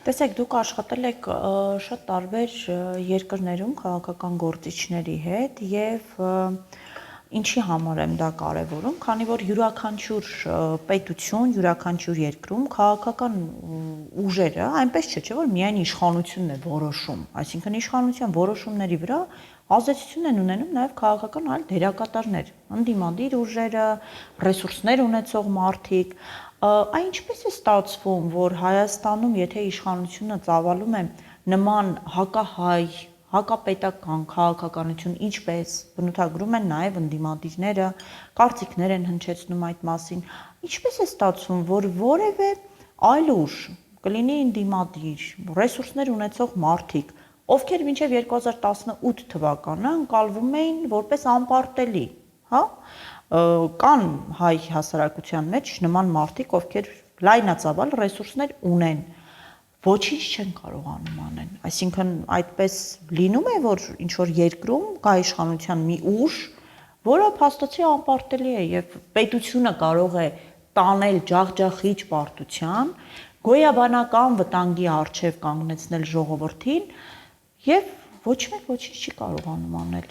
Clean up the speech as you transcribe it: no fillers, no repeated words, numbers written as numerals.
Տեսեք, դուք աշխատել եք շատ տարբեր երկրներում քաղաքական գործիչների հետ եւ ինչի համար եմ դա կարևորում, քանի որ յուրաքանչյուր պետություն, յուրաքանչյուր երկրում քաղաքական ուժերը այնպես չէ, որ միայն իշխանությունն է որոշում, այսինքն իշխանության որոշումների վրա ազդեցություն են ունենում նաև քաղաքական այլ դերակատարներ, ընդդիմադիր ուժերը, ռեսուրսներ ունեցող մարդիկ, այն ինչպես է ստացվում, որ Հայաստանում, եթե իշխանությունը ծավալում է նման հակահայ, հակապետական քաղաքականություն, ինչպես բնութագրում են նաև ընդդիմադիրները, կարծիքներ են հնչեցնում այդ մասին, ինչպես է ստացվում, որ որևէ այլ ուժ, կլինի ընդդիմադիր, ռեսուրսներ ունեցող մարդիկ, ովքեր մինչև 2018 թվականը ընկալվում էին որպես անպարտելի, հա, կան հայ հասարակության մեջ նման մարդիկ, ովքեր լայնածավալ ռեսուրսներ ունեն, ոչինչ չեն կարողանում անել, այսինքն այդպես լինում է, որ ինչ-որ երկրում կա իշխանության մի ուժ, որը փաստացի անպարտելի է և պետությունը կարող է տանել ջախջախիչ պարտության, գոյաբանական վտանգի առջև կանգնեցնել ժողովրդին և ոչ մեկ ոչինչ չի կարողանում անել։